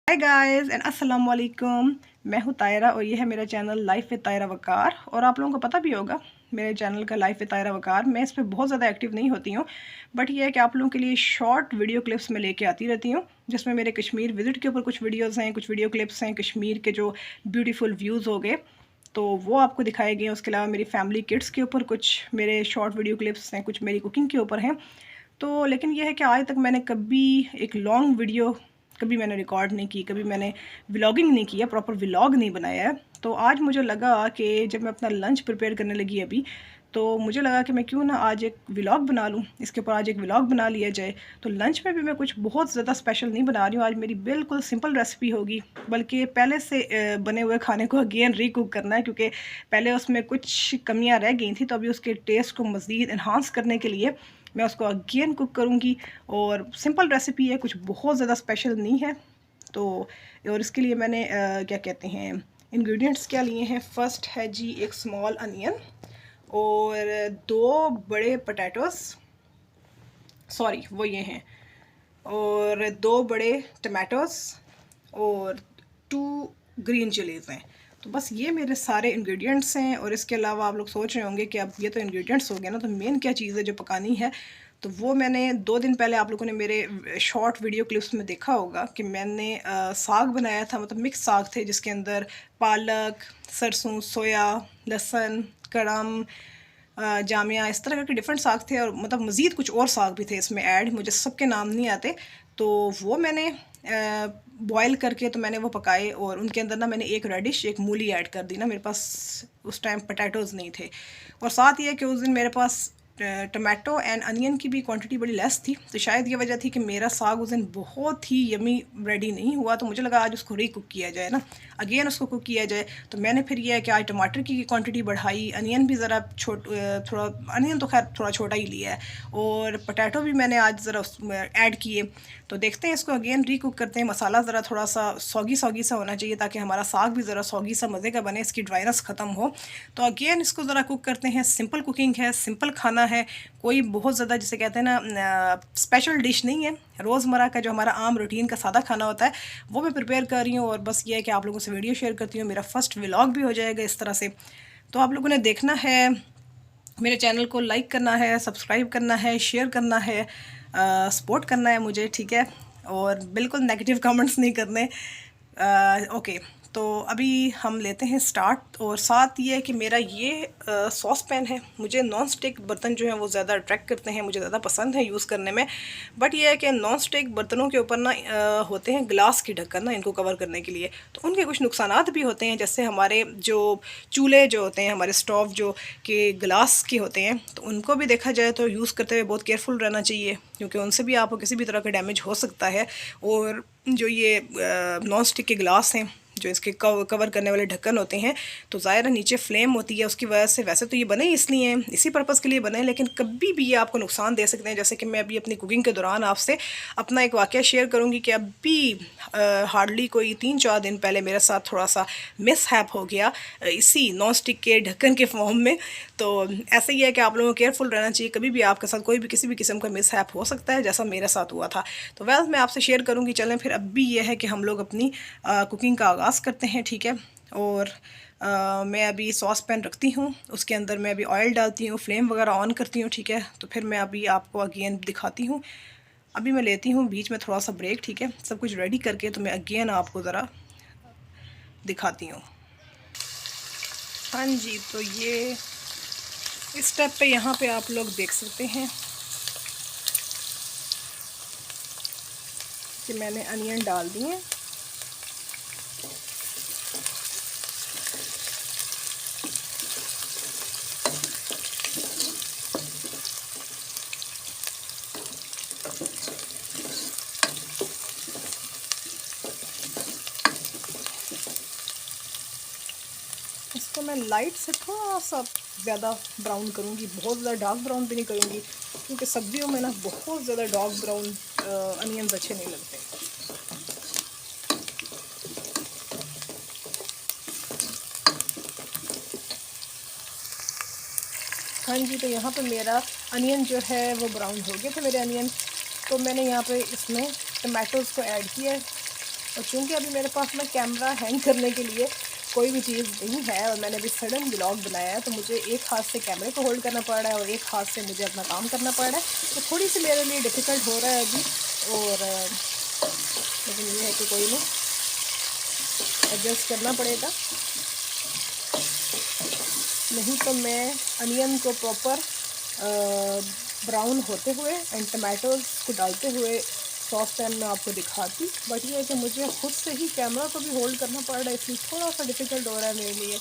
Hi guys and अस्सलाम वालेकुम। मैं हूँ तायरा और ये है मेरा चैनल लाइफ विद तायरा वकार। और आप लोगों को पता भी होगा मेरे चैनल का लाइफ विद तायरा वकार। मैं इस पर बहुत ज़्यादा एक्टिव नहीं होती हूँ, बट ये है कि आप लोगों के लिए शॉर्ट वीडियो क्लिप्स में लेके आती रहती हूँ, जिसमें मेरे कश्मीर विज़िट के ऊपर कुछ वीडियोज़ हैं, कुछ वीडियो क्लिप्स हैं, कश्मीर के जो ब्यूटीफुल व्यूज़ हो गए तो वो आपको दिखाए गए हैं। उसके अलावा मेरी फैमिली किड्स के ऊपर कुछ मेरे शॉर्ट वीडियो क्लिप्स हैं, कुछ मेरी कुकिंग के ऊपर हैं। तो लेकिन ये है कि आज तक मैंने कभी एक लॉन्ग वीडियो कभी मैंने रिकॉर्ड नहीं की, कभी मैंने व्लॉगिंग नहीं किया, प्रॉपर व्लॉग नहीं बनाया है। तो आज मुझे लगा कि जब मैं अपना लंच प्रिपेयर करने लगी अभी, तो मुझे लगा कि मैं क्यों ना आज एक व्लॉग बना लूँ, इसके ऊपर आज एक व्लॉग बना लिया जाए। तो लंच में भी मैं कुछ बहुत ज़्यादा स्पेशल नहीं बना रही हूँ, आज मेरी बिल्कुल सिंपल रेसिपी होगी। बल्कि पहले से बने हुए खाने को अगेन रीकुक करना है, क्योंकि पहले उसमें कुछ कमियाँ रह गई थी, तो अभी उसके टेस्ट को मज़ीद इन्हांस करने के लिए मैं उसको अगेन कुक करूँगी। और सिंपल रेसिपी है, कुछ बहुत ज़्यादा स्पेशल नहीं है। तो और इसके लिए मैंने क्या कहते हैं, इंग्रेडिएंट्स क्या लिए हैं। फर्स्ट है जी एक स्मॉल अनियन और 2 बड़े पोटैटोस, सॉरी वो ये हैं, और 2 बड़े टमाटोस और 2 ग्रीन चिलीज़ हैं। तो बस ये मेरे सारे इंग्रेडिएंट्स हैं। और इसके अलावा आप लोग सोच रहे होंगे कि अब ये तो इंग्रेडिएंट्स हो गए ना, तो मेन क्या चीज़ है जो पकानी है। तो वो मैंने 2 दिन पहले आप लोगों ने मेरे शॉर्ट वीडियो क्लिप्स में देखा होगा कि मैंने साग बनाया था, मतलब मिक्स साग थे जिसके अंदर पालक, सरसों, सोया, लहसुन, कड़म, जामिया, इस तरह के डिफरेंट साग थे। और मतलब मज़ीद कुछ और साग भी थे इसमें ऐड, मुझे सबके नाम नहीं आते। तो वो मैंने बॉयल करके तो मैंने वो पकाए। और उनके अंदर ना मैंने एक रेडिश, एक मूली ऐड कर दी ना, मेरे पास उस टाइम पोटैटोज़ नहीं थे। और साथ ये कि उस दिन मेरे पास टमाटो एंड अनियन की भी क्वांटिटी बड़ी लेस थी, तो शायद ये वजह थी कि मेरा साग उस दिन बहुत ही यमी रेडी नहीं हुआ। तो मुझे लगा आज उसको रीकुक किया जाए ना, अगेन उसको कुक किया जाए। तो मैंने फिर यह है कि आज टमाटर की क्वांटिटी बढ़ाई, अनियन भी ज़रा थोड़ा, अनियन तो खैर थोड़ा छोटा ही लिया है, और पोटैटो भी मैंने आज ज़रा ऐड किए। तो देखते हैं इसको अगेन रीकुक करते हैं। मसाला ज़रा थोड़ा सा सौगी सौगी सा होना चाहिए ताकि हमारा साग भी ज़रा सौगी सा मज़े का बने, इसकी ड्राइनेस ख़त्म हो। तो अगेन इसको ज़रा कुक करते हैं। सिंपल कुकिंग है, सिंपल खाना है, कोई बहुत ज़्यादा जिसे कहते हैं ना स्पेशल डिश नहीं है। रोज़मर्रा का जो हमारा आम रूटीन का सादा खाना होता है वो मैं प्रिपेयर कर रही हूँ। और बस ये है कि आप लोगों से वीडियो शेयर करती हूँ, मेरा फर्स्ट व्लॉग भी हो जाएगा इस तरह से। तो आप लोगों ने देखना है, मेरे चैनल को लाइक करना है, सब्सक्राइब करना है, शेयर करना है, सपोर्ट करना है मुझे, ठीक है। और बिल्कुल नेगेटिव कमेंट्स नहीं करने। ओके, तो अभी हम लेते हैं स्टार्ट। और साथ ये है कि मेरा ये सॉस पैन है, मुझे नॉन स्टिक बर्तन जो हैं वो ज़्यादा अट्रैक्ट करते हैं, मुझे ज़्यादा पसंद है यूज़ करने में। बट ये है कि नॉन स्टिक बर्तनों के ऊपर ना होते हैं ग्लास की ढक्कन ना, इनको कवर करने के लिए। तो उनके कुछ नुकसानात भी होते हैं, जैसे हमारे जो चूल्हे जो होते हैं, हमारे स्टोव जो कि ग्लास के होते हैं, तो उनको भी देखा जाए तो यूज़ करते हुए बहुत केयरफुल रहना चाहिए, क्योंकि उनसे भी आपको किसी भी तरह का डैमेज हो सकता है। और जो ये नॉन स्टिक के ग्लास हैं, जो इसके कवर करने वाले ढक्कन होते हैं, तो ज़ाहिर है नीचे फ्लेम होती है, उसकी वजह से वैसे तो ये बने इसलिए हैं, इसी पर्पज़ के लिए बने, लेकिन कभी भी ये आपको नुकसान दे सकते हैं। जैसे कि मैं अभी अपनी कुकिंग के दौरान आपसे अपना एक वाक़या शेयर करूँगी कि अभी हार्डली कोई 3-4 दिन पहले मेरे साथ थोड़ा सा मिसहैप हो गया इसी नॉन स्टिक के ढक्कन के फॉर्म में। तो ऐसा ही है कि आप लोगों को केयरफुल रहना चाहिए, कभी भी आपके साथ कोई भी किसी भी किस्म का मिसहैप हो सकता है, जैसा मेरे साथ हुआ था। तो वैसे मैं आपसे शेयर करूँगी। चलें फिर अभी ये है कि हम लोग अपनी कुकिंग का आगाज़ करते हैं, ठीक है। और मैं अभी सॉस पैन रखती हूँ, उसके अंदर मैं अभी ऑयल डालती हूँ, फ्लेम वगैरह ऑन करती हूँ, ठीक है। तो फिर मैं अभी आपको अगेन दिखाती हूँ। अभी मैं लेती हूँ बीच में थोड़ा सा ब्रेक, ठीक है, सब कुछ रेडी करके, तो मैं अगेन आपको ज़रा दिखाती हूँ। हाँ जी, तो ये इस स्टेप पे यहाँ पे आप लोग देख सकते हैं कि मैंने अनियन डाल दिए। इसको मैं लाइट से थोड़ा सा ज़्यादा ब्राउन करूँगी, बहुत ज़्यादा डार्क ब्राउन भी नहीं करूँगी, क्योंकि सब्जियों में ना बहुत ज़्यादा डार्क ब्राउन अनियंस अच्छे नहीं लगते। हाँ जी, तो यहाँ पे मेरा अनियन जो है वो ब्राउन हो गए थे मेरे अनियन। तो मैंने यहाँ पे इसमें टमाटोज़ को ऐड किया है, और चूँकि अभी मेरे पास में कैमरा हैंग करने के लिए कोई भी चीज़ नहीं है और मैंने अभी सडन व्लॉग बनाया है, तो मुझे एक हाथ से कैमरे को होल्ड करना पड़ रहा है और एक हाथ से मुझे अपना काम करना पड़ रहा है। तो थोड़ी सी मेरे लिए डिफ़िकल्ट हो रहा है अभी, और लेकिन ये है कि कोई नहीं, एडजस्ट करना पड़ेगा। नहीं तो मैं अनियन को प्रॉपर ब्राउन होते हुए एंड टमाटोज़ को डालते हुए सॉस पैन में आपको दिखाती, बट ये है कि मुझे खुद से ही कैमरा को भी होल्ड करना पड़ रहा है, इसलिए थोड़ा सा डिफ़िकल्ट हो रहा है मेरे लिए।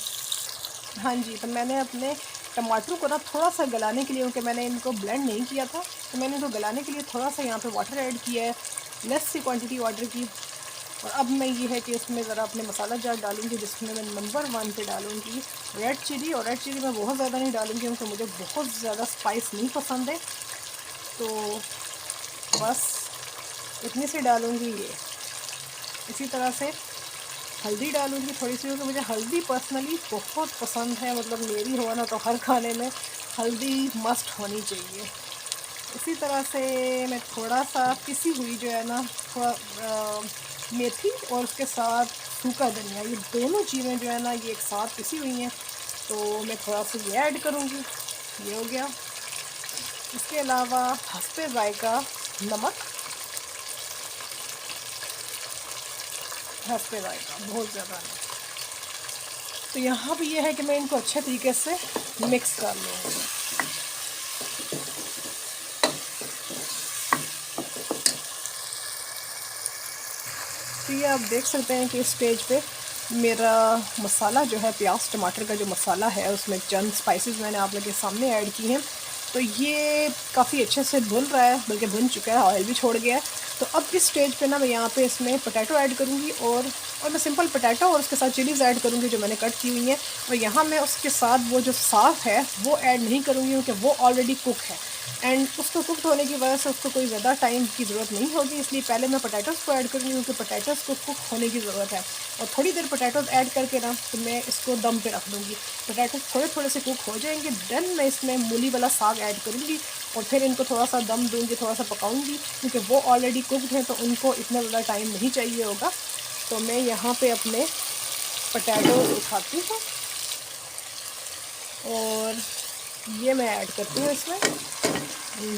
हाँ जी, तो मैंने अपने टमाटर को ना थोड़ा सा गलाने के लिए, क्योंकि मैंने इनको ब्लेंड नहीं किया था, तो मैंने इनको गलाने के लिए थोड़ा सा यहाँ पे वाटर ऐड किया है, लेस सी क्वांटिटी वाटर की। और अब मैं ये है कि इसमें ज़रा अपने मसाला जार डालूँगी, जिसमें मैं नंबर 1 पे डालूँगी रेड चिली। और रेड चिली मैं बहुत ज़्यादा नहीं डालूँगी क्योंकि मुझे बहुत ज़्यादा स्पाइस नहीं पसंद है, तो बस इतनी सी डालूँगी ये। इसी तरह से हल्दी डालूँगी थोड़ी सी, क्योंकि मुझे हल्दी पर्सनली बहुत पसंद है, मतलब मेरी हो ना तो हर खाने में हल्दी मस्ट होनी चाहिए। इसी तरह से मैं थोड़ा सा पिसी हुई जो है ना, थोड़ा मेथी और उसके साथ सूखा धनिया, ये दोनों चीज़ें जो है ना ये एक साथ पिसी हुई हैं, तो मैं थोड़ा सा ये ऐड करूँगी। ये हो गया। इसके अलावा हस्बे ज़ायका नमक, हस्बे ज़ायका बहुत ज़्यादा नहीं। तो यहाँ पे ये है कि मैं इनको अच्छे तरीके से मिक्स कर लूँगी। तो ये आप देख सकते हैं कि इस स्टेज पे मेरा मसाला जो है, प्याज टमाटर का जो मसाला है, उसमें चंद स्पाइसेस मैंने आप लोगों के सामने ऐड की हैं, तो ये काफ़ी अच्छे से भुन रहा है, बल्कि भुन चुका है, ऑयल भी छोड़ गया है। तो अब इस स्टेज पे ना मैं यहाँ पे इसमें पोटैटो ऐड करूँगी, और मैं सिंपल पोटैटो और उसके साथ चिलीज़ ऐड करूँगी जो मैंने कट की हुई हैं। और यहाँ मैं उसके साथ वो जो साग है वो ऐड नहीं करूँगी, क्योंकि वो ऑलरेडी कुक है एंड उसको कुक होने की वजह से उसको कोई ज़्यादा टाइम की ज़रूरत नहीं होगी, इसलिए पहले मैं पोटैटोज़ को ऐड करूँगी, क्योंकि पोटैटोज़ को कुक होने की ज़रूरत है। और थोड़ी देर पोटैटोज़ ऐड करके ना तो मैं इसको दम पे रख दूँगी। पोटैटोज़ थोड़े थोड़े से कुक हो जाएंगे, देन मैं इसमें मूली वाला साग ऐड करूँगी और फिर इनको थोड़ा सा दम दूँगी, थोड़ा सा पकाऊँगी, क्योंकि वो ऑलरेडी कुकड हैं तो उनको इतना ज़्यादा टाइम नहीं चाहिए होगा। तो मैं यहाँ पर अपने पोटैटोज़ उठाती हूँ और ये मैं ऐड करती हूँ इसमें। ये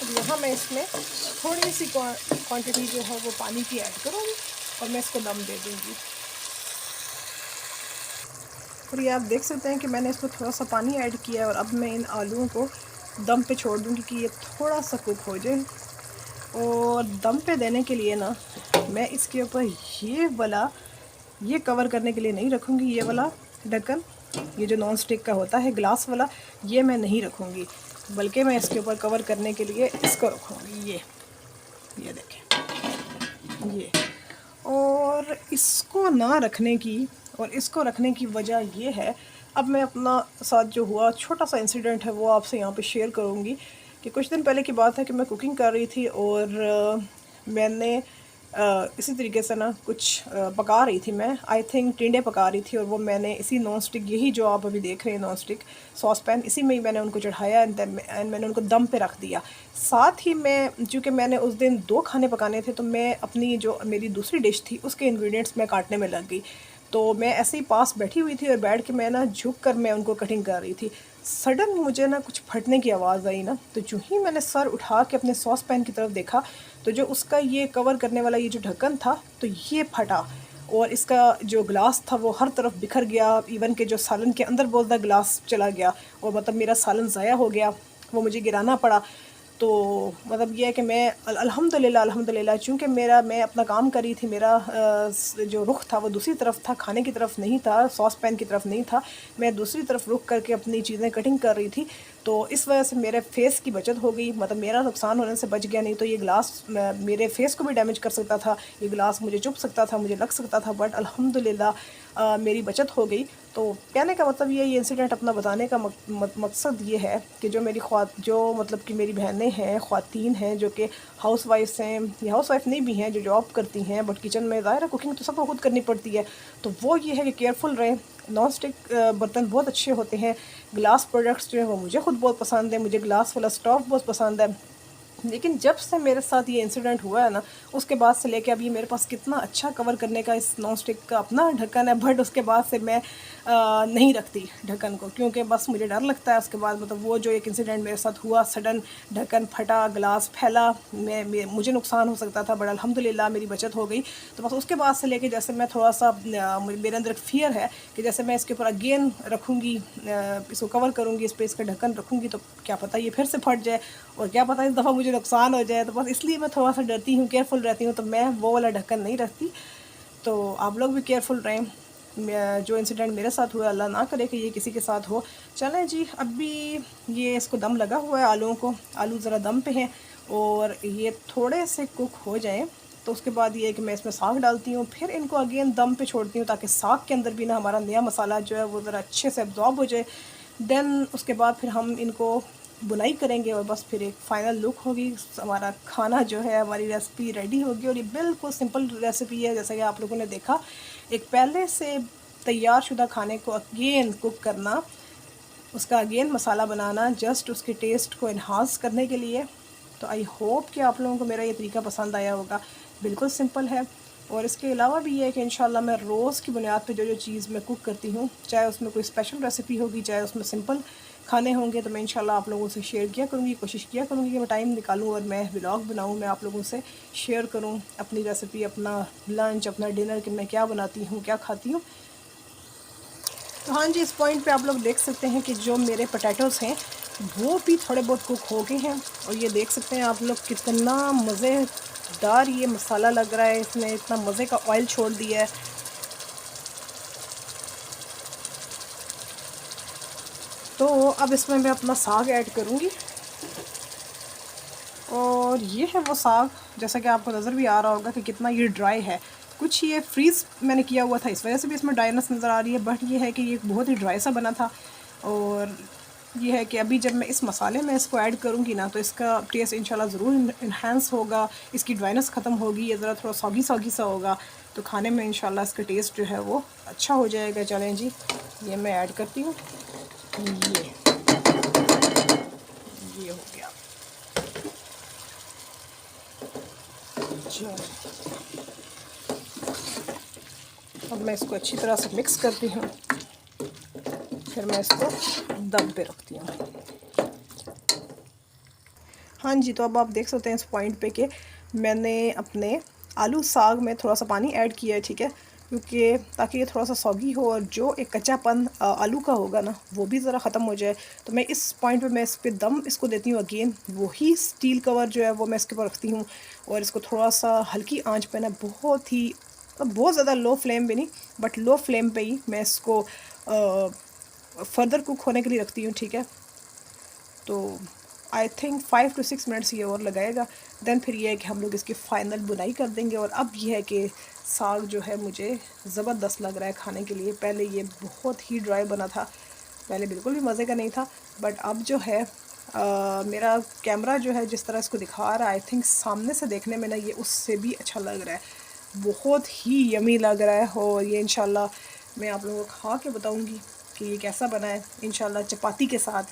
अब यहाँ मैं इसमें थोड़ी सी क्वांटिटी जो है वो पानी की ऐड करूँगी और मैं इसको दम दे दूँगी। और ये आप देख सकते हैं कि मैंने इसमें थोड़ा सा पानी ऐड किया है, और अब मैं इन आलूओं को दम पे छोड़ दूँगी कि ये थोड़ा सा कुक हो जाए। और दम पे देने के लिए ना मैं इसके ऊपर ये कवर करने के लिए नहीं रखूँगी, ये वाला ढक्कन, ये जो नॉन स्टिक का होता है ग्लास वाला, ये मैं नहीं रखूँगी, बल्कि मैं इसके ऊपर कवर करने के लिए इसको रखूँगी। ये देखें ये। और इसको ना रखने की और इसको रखने की वजह ये है, अब मैं अपना साथ जो हुआ छोटा सा इंसिडेंट है वो आपसे यहाँ पे शेयर करूँगी। कि कुछ दिन पहले की बात है कि मैं कुकिंग कर रही थी और मैंने इसी तरीके से ना कुछ पका रही थी, मैं आई थिंक टिंडे पका रही थी, और वो मैंने इसी नॉन स्टिक, यही जो आप अभी देख रहे हैं नॉन स्टिक सॉस पैन, इसी में ही मैंने उनको चढ़ाया एंड मैंने उनको दम पे रख दिया। साथ ही मैं, चूँकि मैंने उस दिन 2 खाने पकाने थे, तो मैं अपनी जो मेरी दूसरी डिश थी उसके इंग्रेडिएंट्स मैं काटने में लग गई। तो मैं ऐसे ही पास बैठी हुई थी और बैठ के मैं ना झुक कर मैं उनको कटिंग कर रही थी। सडन मुझे ना कुछ फटने की आवाज़ आई ना, तो जो ही मैंने सर उठा के अपने सॉस पैन की तरफ देखा, तो जो उसका ये कवर करने वाला ये जो ढक्कन था, तो ये फटा और इसका जो ग्लास था वो हर तरफ बिखर गया। इवन के जो सालन के अंदर बहुत ज़्यादा ग्लास चला गया और मतलब मेरा सालन ज़ाया हो गया, वो मुझे गिराना पड़ा। तो मतलब ये है कि मैं अल्हम्दुलिल्लाह चूँकि मैं अपना काम कर रही थी, मेरा जो रुख था वो दूसरी तरफ था, खाने की तरफ नहीं था, सॉस पैन की तरफ नहीं था, मैं दूसरी तरफ रुख करके अपनी चीज़ें कटिंग कर रही थी। तो इस वजह से मेरे फेस की बचत हो गई, मतलब मेरा नुकसान होने से बच गया। नहीं तो ये ग्लास मेरे फेस को भी डैमेज कर सकता था, ये ग्लास मुझे चुभ सकता था, मुझे लग सकता था। बट अल्हम्दुलिल्लाह मेरी बचत हो गई। तो कहने का मतलब ये इंसिडेंट अपना बताने का मकसद ये है कि जो मतलब कि मेरी बहनें हैं, ख़वातीन हैं जो कि हाउसवाइफ्स हैं या हाउसवाइफ नहीं भी हैं, जो जॉब करती हैं, बट किचन में ज़ाहिर है कुकिंग तो सबको खुद करनी पड़ती है। तो वो ये है कि केयरफुल रहें। नॉन स्टिक बर्तन बहुत अच्छे होते हैं। ग्लास प्रोडक्ट्स जो हैं वो मुझे खुद बहुत पसंद है, मुझे ग्लास वाला स्टोव बहुत पसंद है। लेकिन जब से मेरे साथ ये इंसिडेंट हुआ है ना, उसके बाद से लेके अब ये मेरे पास कितना अच्छा कवर करने का इस नॉन स्टिक का अपना ढक्कन है, बट उसके बाद से मैं नहीं रखती ढक्कन को, क्योंकि बस मुझे डर लगता है उसके बाद। मतलब वो जो एक इंसिडेंट मेरे साथ हुआ, सडन ढक्कन फटा, ग्लास फैला, मुझे नुकसान हो सकता था, बट अल्हम्दुलिल्लाह मेरी बचत हो गई। तो बस उसके बाद से लेके जैसे मैं थोड़ा सा मेरे अंदर एक फियर है कि जैसे मैं इसके ऊपर अगेन रखूँगी, इसको कवर करूँगी, इस पर इसका ढक्कन रखूँगी, तो क्या पता ये फिर से फट जाए और क्या पता इस दफ़ा मुझे नुकसान हो जाए। तो बस इसलिए मैं थोड़ा सा डरती हूँ, केयरफुल रहती हूँ। तो मैं वो वाला ढक्कन नहीं रखती। तो आप लोग भी केयरफुल रहें। जो इंसिडेंट मेरे साथ हुआ, अल्लाह ना करे कि ये किसी के साथ हो। चलें जी, अभी ये इसको दम लगा हुआ है आलूओं को, आलू ज़रा दम पे हैं और ये थोड़े से कुक हो जाएं तो उसके बाद ये है कि मैं इसमें साग डालती हूँ, फिर इनको अगेन दम पे छोड़ती हूँ ताकि साग के अंदर भी ना हमारा नया मसाला जो है वो ज़रा अच्छे से अब्जॉर्ब हो जाए। देन उसके बाद फिर हम इनको बुनाई करेंगे और बस फिर एक फ़ाइनल लुक होगी। हमारा खाना जो है, हमारी रेसिपी रेडी होगी और ये बिल्कुल सिंपल रेसिपी है। जैसा कि आप लोगों ने देखा, एक पहले से तैयार शुदा खाने को अगेन कुक करना, उसका अगेन मसाला बनाना, जस्ट उसके टेस्ट को इन्हांस करने के लिए। तो आई होप कि आप लोगों को मेरा ये तरीका पसंद आया होगा। बिल्कुल सिंपल है। और इसके अलावा भी ये है कि इंशाल्लाह मैं रोज़ की बुनियाद पे जो जो चीज़ मैं कुक करती हूँ, चाहे उसमें कोई स्पेशल रेसिपी होगी, चाहे उसमें सिंपल खाने होंगे, तो मैं इंशाल्लाह आप लोगों से शेयर किया करूँगी। कोशिश किया करूँगी कि मैं टाइम निकालूँ और मैं व्लॉग बनाऊँ, मैं आप लोगों से शेयर करूँ अपनी रेसिपी, अपना लंच, अपना डिनर, कि मैं क्या बनाती हूँ, क्या खाती हूँ। तो हाँ जी, इस पॉइंट पे आप लोग देख सकते हैं कि जो मेरे पोटैटोज़ हैं वो भी थोड़े बहुत कुक हो गए हैं। और ये देख सकते हैं आप लोग कितना मज़ेदार ये मसाला लग रहा है, इसने इतना मज़े का ऑयल छोड़ दिया है। तो अब इसमें मैं अपना साग ऐड करूँगी और ये है वो साग, जैसा कि आपको नज़र भी आ रहा होगा कि कितना ये ड्राई है। कुछ ये फ्रीज़ मैंने किया हुआ था, इस वजह से भी इसमें ड्राइनेस नज़र आ रही है, बट ये है कि ये बहुत ही ड्राई सा बना था। और ये है कि अभी जब मैं इस मसाले में इसको ऐड करूँगी ना, तो इसका टेस्ट इंशाल्लाह ज़रूर इन्हांस होगा, इसकी ड्राइनेस ख़त्म होगी, ये ज़रा थोड़ा सॉगी सॉगी सा होगा, तो खाने में इंशाल्लाह इसका टेस्ट जो है वो अच्छा हो जाएगा। चलें जी, ये मैं ऐड करती हूँ। ये हो गया। अब मैं इसको अच्छी तरह से मिक्स करती हूँ, फिर मैं इसको दम पे रखती हूँ। हाँ जी, तो अब आप देख सकते हैं इस पॉइंट पे कि मैंने अपने आलू साग में थोड़ा सा पानी ऐड किया है, ठीक है, क्योंकि ताकि ये थोड़ा सा सॉगी हो और जो एक कच्चापन आलू का होगा ना वो भी ज़रा ख़त्म हो जाए। तो मैं इस पॉइंट पे मैं इस पर दम इसको देती हूँ अगेन, वही स्टील कवर जो है वो मैं इसके ऊपर रखती हूँ और इसको थोड़ा सा हल्की आंच पे ना, बहुत ज़्यादा लो फ्लेम पे नहीं, बट लो फ्लेम पे ही मैं इसको फर्दर कुक होने के लिए रखती हूँ, ठीक है। तो आई थिंक 5 to 6 मिनट्स ये और लगाएगा। देन फिर ये है कि हम लोग इसकी फ़ाइनल बुनाई कर देंगे। और अब ये है कि साग जो है मुझे ज़बरदस्त लग रहा है खाने के लिए। पहले ये बहुत ही ड्राई बना था, पहले बिल्कुल भी मज़े का नहीं था, बट अब जो है मेरा कैमरा जो है जिस तरह इसको दिखा रहा है, आई थिंक सामने से देखने में ना ये उससे भी अच्छा लग रहा है, बहुत ही यमी लग रहा है। और ये इंशाल्लाह मैं आप लोगों को खा के बताऊँगी कि ये कैसा बना है, इंशाल्लाह चपाती के साथ।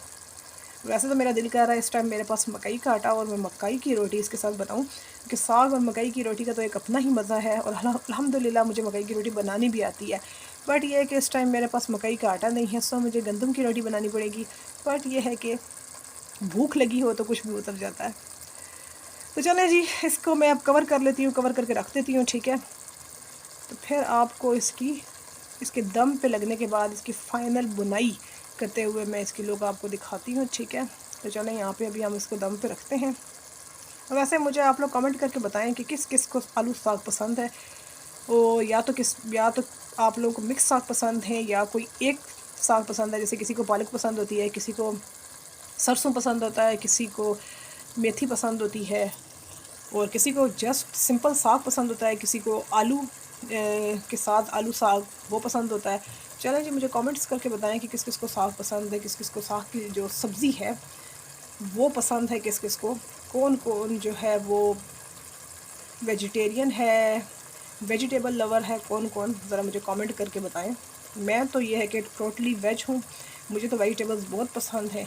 वैसे तो मेरा दिल कर रहा है इस टाइम मेरे पास मकई का आटा और मैं मकई की रोटी इसके साथ बनाऊं, क्योंकि साग और मकई की रोटी का तो एक अपना ही मज़ा है और अल्हम्दुलिल्लाह मुझे मकई की रोटी बनानी भी आती है। बट ये है कि इस टाइम मेरे पास मकई का आटा नहीं है, सो मुझे गंदम की रोटी बनानी पड़ेगी। बट ये है कि भूख लगी हो तो कुछ भी उतर जाता है। तो चलें जी, इसको मैं अब कवर कर लेती हूँ, कवर करके रख देती हूँ, ठीक है। तो फिर आपको इसके दम पे लगने के बाद इसकी फ़ाइनल बुनाई करते हुए मैं इसकी लुक आपको दिखाती हूँ, ठीक है। तो चलें यहाँ पे अभी हम इसको दम पे रखते हैं। और वैसे मुझे आप लोग कमेंट करके बताएं कि किस किस को आलू साग पसंद है, और या तो आप लोगों को मिक्स साग पसंद है या कोई एक साग पसंद है। जैसे किसी को पालक पसंद होती है, किसी को सरसों पसंद होता है, किसी को मेथी पसंद होती है, और किसी को जस्ट सिंपल साग पसंद होता है, किसी को आलू के साथ आलू साग वो पसंद होता है। चलें जी, मुझे कमेंट्स करके बताएं कि किस किस को साग पसंद है, किस किस को साग की जो सब्ज़ी है वो पसंद है, किस किस को, कौन कौन जो है वो वेजिटेरियन है, वेजिटेबल लवर है, कौन कौन, ज़रा मुझे कमेंट करके बताएं। मैं तो ये है कि टोटली वेज हूँ, मुझे तो वेजिटेबल्स बहुत पसंद है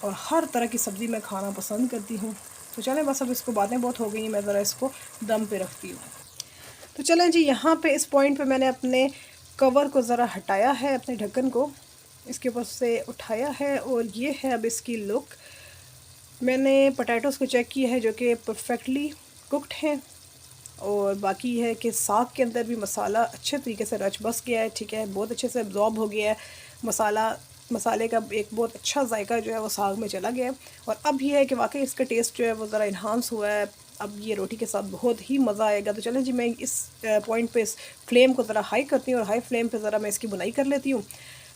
और हर तरह की सब्ज़ी मैं खाना पसंद करती हूँ। तो चलें बस, अब इसको बातें बहुत हो गई हैं, मैं ज़रा इसको दम पे रखती हूँ। तो चलें जी, यहाँ पे इस पॉइंट पे मैंने अपने कवर को ज़रा हटाया है, अपने ढक्कन को इसके ऊपर से उठाया है और ये है अब इसकी लुक। मैंने पोटैटोज़ को चेक किया है जो कि परफेक्टली कुक्ड हैं और बाकी है कि साग के अंदर भी मसाला अच्छे तरीके से रच बस गया है, ठीक है, बहुत अच्छे से एब्जॉर्ब हो गया है मसाले का एक बहुत अच्छा जायका जो है वो साग में चला गया है। और अब ये है कि वाकई इसका टेस्ट जो है वो ज़रा इन्हांस हुआ है, अब ये रोटी के साथ बहुत ही मज़ा आएगा। तो चलें जी, मैं इस पॉइंट पे इस फ्लेम को ज़रा हाई करती हूँ और हाई फ्लेम पे ज़रा मैं इसकी बुनाई कर लेती हूँ,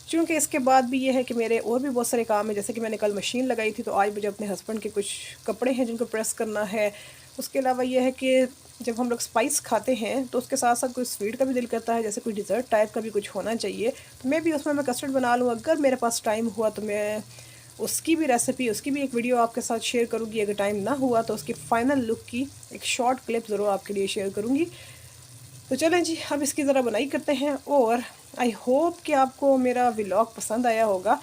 क्योंकि इसके बाद भी ये है कि मेरे और भी बहुत सारे काम हैं। जैसे कि मैंने कल मशीन लगाई थी, तो आज मुझे अपने हस्बैंड के कुछ कपड़े हैं जिनको प्रेस करना है। उसके अलावा ये है कि जब हम लोग स्पाइस खाते हैं तो उसके साथ साथ कोई स्वीट का भी दिल करता है, जैसे कोई डिज़र्ट टाइप का भी कुछ होना चाहिए। तो मैं भी उसमें मैं कस्टर्ड बना लूँ, अगर मेरे पास टाइम हुआ तो मैं उसकी भी रेसिपी, उसकी भी एक वीडियो आपके साथ शेयर करूँगी। अगर टाइम ना हुआ तो उसकी फ़ाइनल लुक की एक शॉर्ट क्लिप ज़रूर आपके लिए शेयर करूँगी। तो चलें जी, अब इसकी ज़रा बनाई करते हैं और आई होप कि आपको मेरा व्लॉग पसंद आया होगा।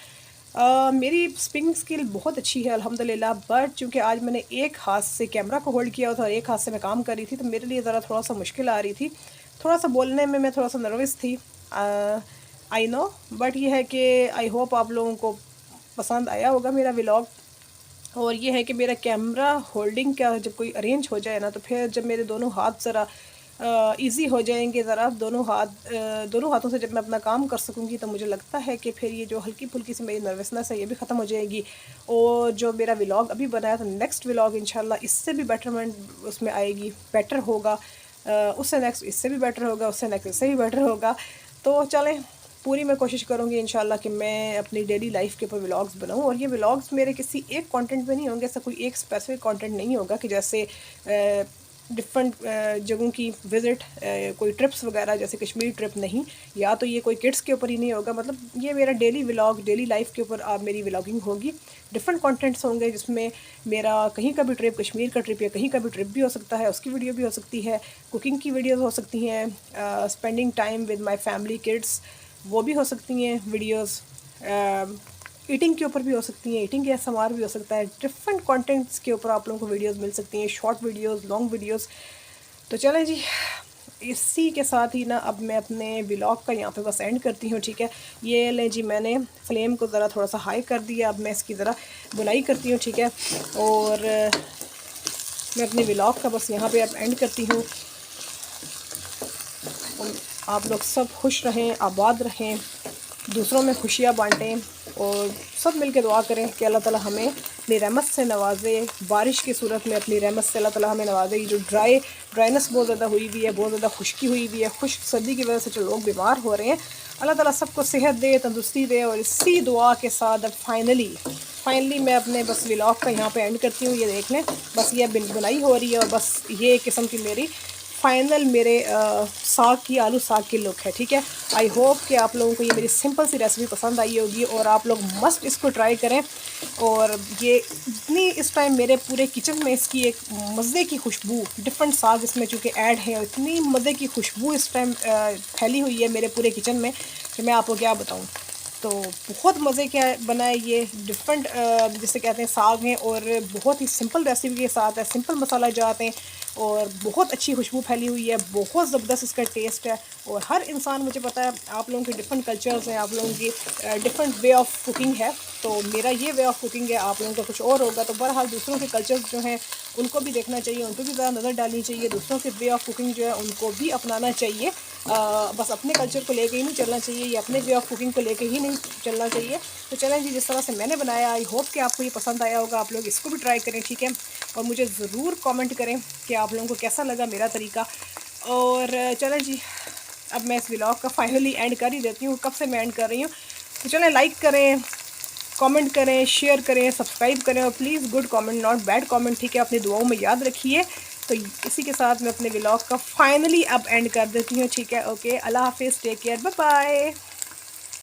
मेरी स्पीकिंग स्किल बहुत अच्छी है अल्हम्दुलिल्लाह, बट चूँकि आज मैंने एक हाथ से कैमरा को होल्ड किया था और एक हाथ से मैं काम कर रही थी, तो मेरे लिए ज़रा थोड़ा सा मुश्किल आ रही थी। थोड़ा सा बोलने में मैं थोड़ा सा नर्वस थी, आई नो, बट ये है कि आई होप आप लोगों को पसंद आया होगा मेरा व्लॉग। और ये है कि मेरा कैमरा होल्डिंग का जब कोई अरेंज हो जाए ना, तो फिर जब मेरे दोनों हाथ ज़रा इजी हो जाएंगे, ज़रा दोनों हाथों से जब मैं अपना काम कर सकूँगी, तो मुझे लगता है कि फिर ये जो हल्की फुल्की सी मेरी नर्वसनेस है ये भी ख़त्म हो जाएगी। और जो मेरा व्लॉग अभी बनाया था, नेक्स्ट व्लॉग इंशाल्लाह इससे भी बेटरमेंट उसमें आएगी, बेटर होगा। उससे नेक्स्ट इससे भी बेटर होगा, उससे नेक्स्ट इससे भी बेटर होगा। तो चलें, पूरी मैं कोशिश करूँगी इंशाल्लाह कि मैं अपनी डेली लाइफ के ऊपर व्लॉग्स बनाऊँ और ये व्लॉग्स मेरे किसी एक कंटेंट पे नहीं होंगे, ऐसा कोई एक स्पेसिफिक कंटेंट नहीं होगा कि जैसे डिफरेंट जगहों की विज़िट, कोई ट्रिप्स वगैरह, जैसे कश्मीर ट्रिप नहीं, या तो ये कोई किड्स के ऊपर ही नहीं होगा। मतलब ये मेरा डेली व्लॉग, डेली लाइफ के ऊपर आप मेरी व्लॉगिंग होगी। डिफरेंट कंटेंट्स होंगे जिसमें मेरा कहीं का भी ट्रिप, कश्मीर का ट्रिप या कहीं का भी ट्रिप भी हो सकता है, उसकी वीडियो भी हो सकती है, कुकिंग की वीडियोज़ हो सकती हैं, spending time with my family kids वो भी हो सकती हैं वीडियोस, ईटिंग के ऊपर भी हो सकती हैं, ईटिंग के एसएमआर भी हो सकता है। डिफरेंट कंटेंट्स के ऊपर आप लोगों को वीडियोस मिल सकती हैं, शॉर्ट वीडियोस, लॉन्ग वीडियोस। तो चलें जी, इसी के साथ ही ना अब मैं अपने व्लॉग का यहाँ पे बस एंड करती हूँ, ठीक है। ये लें जी, मैंने फ्लेम को ज़रा थोड़ा सा हाई कर दिया, अब मैं इसकी ज़रा बुनाई करती हूँ, ठीक है। और मैं अपने व्लॉग का बस यहाँ पे अब एंड करती हूँ। आप लोग सब खुश रहें, आबाद रहें, दूसरों में खुशियाँ बांटें और सब मिलके दुआ करें कि अल्लाह ताला हमें अपनी रहमत से नवाजे, बारिश की सूरत में अपनी रहमत से अल्लाह ताला हमें नवाजे। ये जो ड्राइनेस बहुत ज़्यादा हुई हुई है, बहुत ज़्यादा खुश्की हुई हुई है, खुश्क सर्दी की वजह से जो लोग बीमार हो रहे हैं, अल्लाह ताला सबको सेहत दे, तंदुरुस्ती दे। और इसी दुआ के साथ अब फाइनली मैं अपने बस व्लॉग का यहाँ पे एंड करती हूँ। ये देख लें, बस ये बुनाई हो रही है और बस ये किस्म की मेरी फाइनल मेरे साग की, आलू साग की लुक है, ठीक है। आई होप कि आप लोगों को ये मेरी सिंपल सी रेसिपी पसंद आई होगी और आप लोग मस्ट इसको ट्राई करें। और ये इतनी इस टाइम मेरे पूरे किचन में इसकी एक मज़े की खुशबू, डिफरेंट साग इसमें चूँकि ऐड है, और इतनी मज़े की खुशबू इस टाइम फैली हुई है मेरे पूरे किचन में कि मैं आपको क्या बताऊँ। तो बहुत मज़े का बना है ये, डिफरेंट जिसे कहते हैं साग हैं और बहुत ही सिंपल रेसिपी के साथ है, सिंपल मसाला जाते हैं और बहुत अच्छी खुशबू फैली हुई है, बहुत ज़बरदस्त इसका टेस्ट है। और हर इंसान, मुझे पता है आप लोगों के डिफरेंट कल्चर्स हैं, आप लोगों की डिफरेंट वे ऑफ कुकिंग है, तो मेरा ये वे ऑफ कुकिंग है, आप लोगों का कुछ और होगा। तो बहरहाल दूसरों के कल्चर्स जो हैं उनको भी देखना चाहिए, उनको भी ज़रा नज़र डालनी चाहिए, दूसरों के वे ऑफ कुकिंग जो है उनको भी अपनाना चाहिए। बस अपने कल्चर को लेके ही नहीं चलना चाहिए या अपने वे ऑफ कुकिंग को लेके ही नहीं चलना चाहिए। तो चलें जी, जिस तरह से मैंने बनाया, आई होप कि आपको ये पसंद आया होगा, आप लोग इसको भी ट्राई करें, ठीक है। और मुझे ज़रूर कमेंट करें कि आप लोगों को कैसा लगा मेरा तरीका। और चलें जी, अब मैं इस व्लॉग का फाइनली एंड कर ही देती हूँ, कब से मैं एंड कर रही हूँ। तो चलें, लाइक करें, कमेंट करें, शेयर करें, सब्सक्राइब करें और please good comment, not bad comment, ठीक है। अपनी दुआओं में याद रखिए। तो इसी के साथ मैं अपने व्लॉग का फाइनली अब एंड कर देती हूँ, ठीक है। ओके, अल्लाह हाफिज़, टेक केयर, बाय बाय।